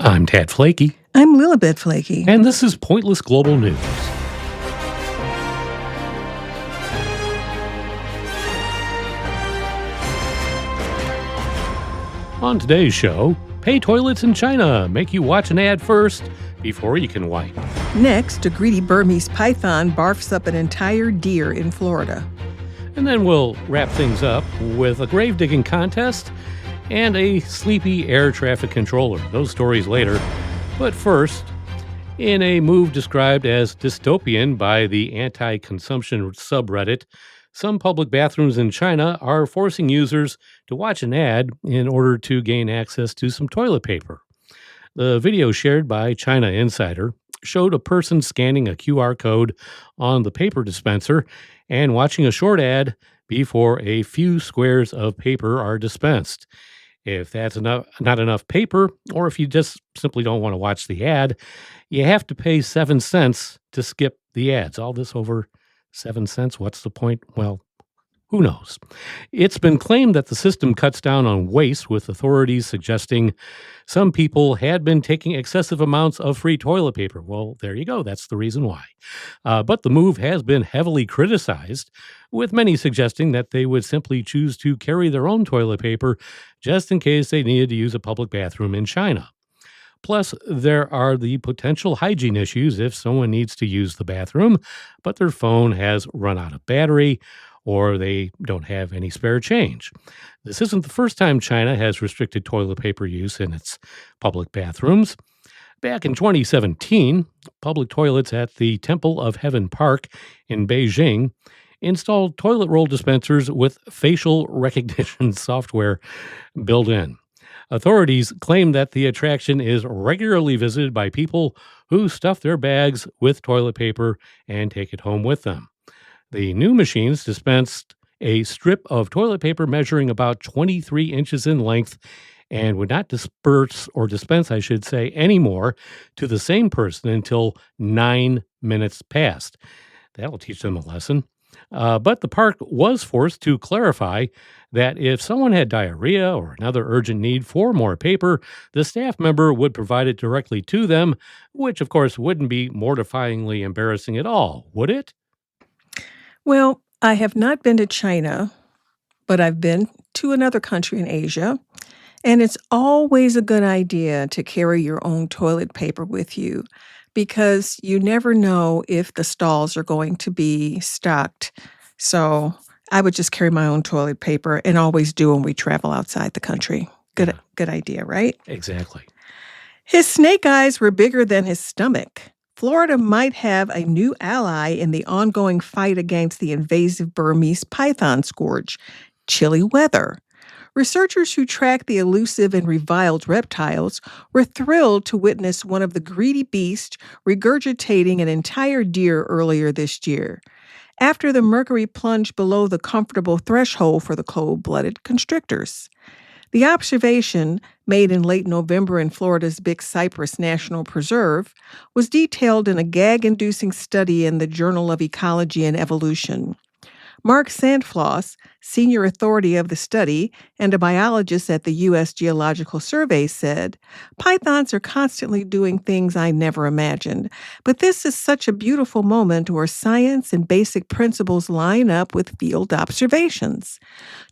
I'm Tad Flaky, I'm Lilibet Flaky. and this is Pointless Global News. On today's show, pay toilets in China make you watch an ad first before you can wipe. Next, a greedy Burmese python barfs up an entire deer in Florida. And then we'll wrap things up with a grave digging contest and a sleepy air traffic controller. Those stories later. But first, in a move described as dystopian by the anti-consumption subreddit, some public bathrooms in China are forcing users to watch an ad in order to gain access to some toilet paper. The video shared by China Insider showed a person scanning a QR code on the paper dispenser and watching a short ad before a few squares of paper are dispensed. If that's not enough paper, or if you just simply don't want to watch the ad, you have to pay 7 cents to skip the ads. All this over 7 cents. What's the point? Well, who knows? It's been claimed that the system cuts down on waste, with authorities suggesting some people had been taking excessive amounts of free toilet paper. Well, there you go. That's the reason why. But the move has been heavily criticized, with many suggesting that they would simply choose to carry their own toilet paper just in case they needed to use a public bathroom in China. Plus, there are the potential hygiene issues if someone needs to use the bathroom, but their phone has run out of battery or they don't have any spare change. This isn't the first time China has restricted toilet paper use in its public bathrooms. Back in 2017, public toilets at the Temple of Heaven Park in Beijing installed toilet roll dispensers with facial recognition software built in. Authorities claim that the attraction is regularly visited by people who stuff their bags with toilet paper and take it home with them. The new machines dispensed a strip of toilet paper measuring about 23 inches in length and would not dispense, any more to the same person until 9 minutes passed. That'll teach them a lesson. But the park was forced to clarify that if someone had diarrhea or another urgent need for more paper, the staff member would provide it directly to them, which, of course, wouldn't be mortifyingly embarrassing at all, would it? Well, I have not been to China, but I've been to another country in Asia, and it's always a good idea to carry your own toilet paper with you because you never know if the stalls are going to be stocked. So I would just carry my own toilet paper and always do when we travel outside the country. Good idea, right? Exactly. His snake eyes were bigger than his stomach. Florida might have a new ally in the ongoing fight against the invasive Burmese python scourge, chilly weather. Researchers who track the elusive and reviled reptiles were thrilled to witness one of the greedy beasts regurgitating an entire deer earlier this year, after the mercury plunged below the comfortable threshold for the cold-blooded constrictors. The observation, made in late November in Florida's Big Cypress National Preserve, was detailed in a gag-inducing study in the Journal of Ecology and Evolution. Mark Sandfloss, senior authority of the study and a biologist at the U.S. Geological Survey, said, "Pythons are constantly doing things I never imagined, but this is such a beautiful moment where science and basic principles line up with field observations."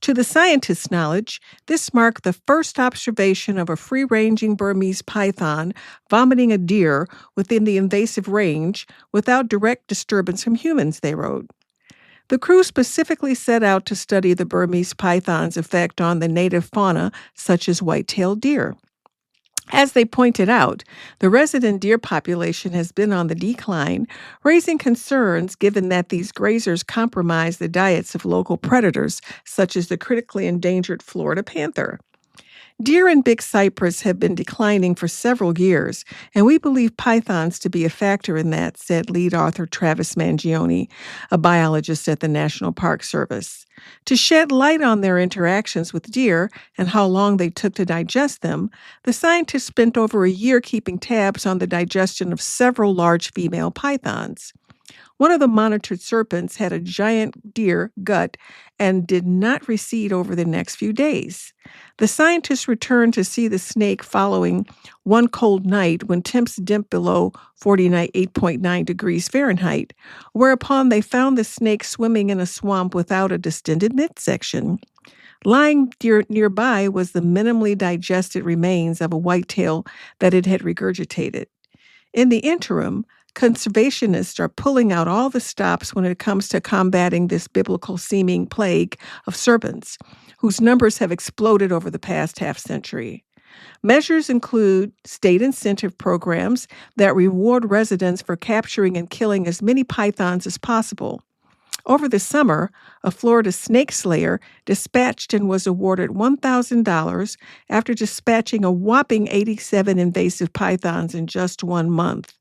To the scientists' knowledge, this marked the first observation of a free-ranging Burmese python vomiting a deer within the invasive range without direct disturbance from humans, they wrote. The crew specifically set out to study the Burmese python's effect on the native fauna, such as white-tailed deer. As they pointed out, the resident deer population has been on the decline, raising concerns given that these grazers compromise the diets of local predators, such as the critically endangered Florida panther. Deer in Big Cypress have been declining for several years, and we believe pythons to be a factor in that, said lead author Travis Mangione, a biologist at the National Park Service. To shed light on their interactions with deer and how long they took to digest them, the scientists spent over a year keeping tabs on the digestion of several large female pythons. One of the monitored serpents had a giant deer gut and did not recede over the next few days. The scientists returned to see the snake following one cold night when temps dipped below 48.9 degrees Fahrenheit, whereupon they found the snake swimming in a swamp without a distended midsection. Lying nearby was the minimally digested remains of a whitetail that it had regurgitated. In the interim, conservationists are pulling out all the stops when it comes to combating this biblical-seeming plague of serpents, whose numbers have exploded over the past half-century. Measures include state incentive programs that reward residents for capturing and killing as many pythons as possible. Over the summer, a Florida snake slayer dispatched and was awarded $1,000 after dispatching a whopping 87 invasive pythons in just 1 month.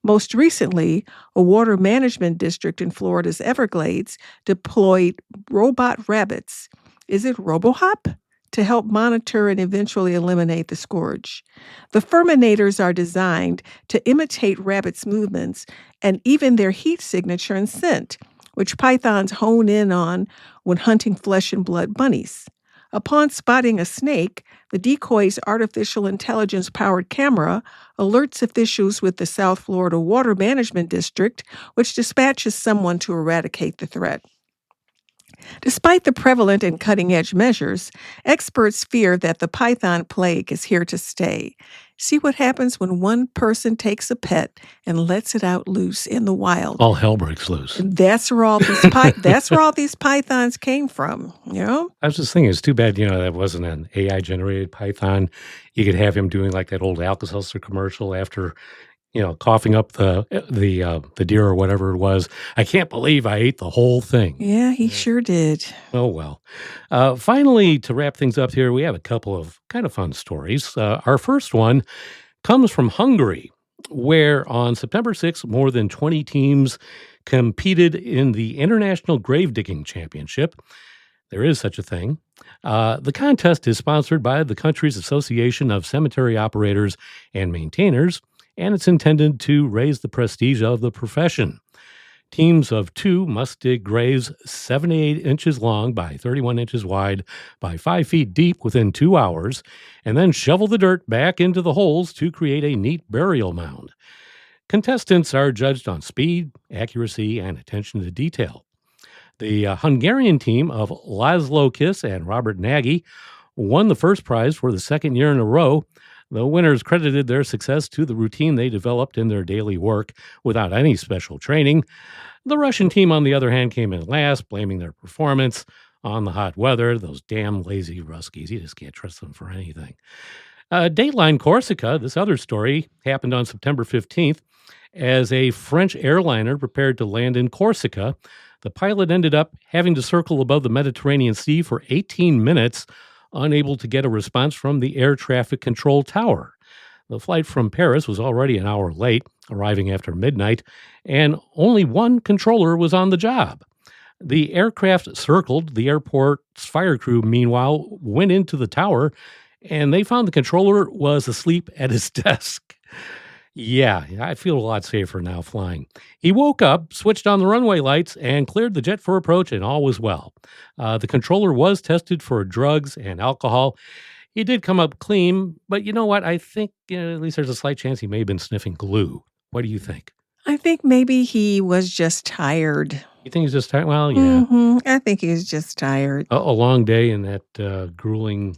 Most recently, a water management district in Florida's Everglades deployed robot rabbits. Is it RoboHop? To help monitor and eventually eliminate the scourge. The furminators are designed to imitate rabbits' movements and even their heat signature and scent, which pythons hone in on when hunting flesh and blood bunnies. Upon spotting a snake, the decoy's artificial intelligence-powered camera alerts officials with the South Florida Water Management District, which dispatches someone to eradicate the threat. Despite the prevalent and cutting-edge measures, experts fear that the python plague is here to stay. See what happens when one person takes a pet and lets it out loose in the wild. All hell breaks loose. And that's where all these pythons came from, I was just thinking, it's too bad, that wasn't an AI-generated python. You could have him doing like that old Alka-Seltzer commercial after, coughing up the deer or whatever it was. I can't believe I ate the whole thing. Yeah, he sure did. Oh, well. Finally, to wrap things up here, we have a couple of kind of fun stories. Our first one comes from Hungary, where on September 6th, more than 20 teams competed in the International Grave Digging Championship. There is such a thing. The contest is sponsored by the country's Association of Cemetery Operators and Maintainers, and it's intended to raise the prestige of the profession. Teams of 2 must dig graves 78 inches long by 31 inches wide by 5 feet deep within 2 hours, and then shovel the dirt back into the holes to create a neat burial mound. Contestants are judged on speed, accuracy, and attention to detail. The Hungarian team of Laszlo Kiss and Robert Nagy won the first prize for the second year in a row. The winners credited their success to the routine they developed in their daily work without any special training. The Russian team, on the other hand, came in last, blaming their performance on the hot weather. Those damn lazy Ruskies. You just can't trust them for anything. Dateline Corsica, this other story, happened on September 15th. As a French airliner prepared to land in Corsica, the pilot ended up having to circle above the Mediterranean Sea for 18 minutes, unable to get a response from the air traffic control tower. The flight from Paris was already an hour late, arriving after midnight, and only one controller was on the job. The aircraft circled. The airport's fire crew, meanwhile, went into the tower, and they found the controller was asleep at his desk. Yeah, I feel a lot safer now flying. He woke up, switched on the runway lights, and cleared the jet for approach, and all was well. The controller was tested for drugs and alcohol. He did come up clean, but you know what? I think at least there's a slight chance he may have been sniffing glue. What do you think? I think maybe he was just tired. You think he's just tired? Well, yeah. I think he was just tired. A long day in that grueling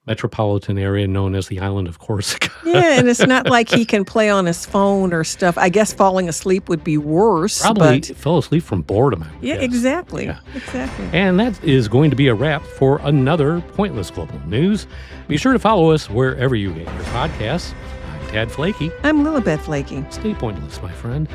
metropolitan area known as the island of Corsica. Yeah, and it's not like he can play on his phone or stuff. I guess falling asleep would be worse. Probably but fell asleep from boredom. I would yeah, guess. exactly. Yeah. Exactly. And that is going to be a wrap for another Pointless Global News. Be sure to follow us wherever you get your podcasts. I'm Tad Flakey. I'm Lilibet Flakey. Stay pointless, my friend.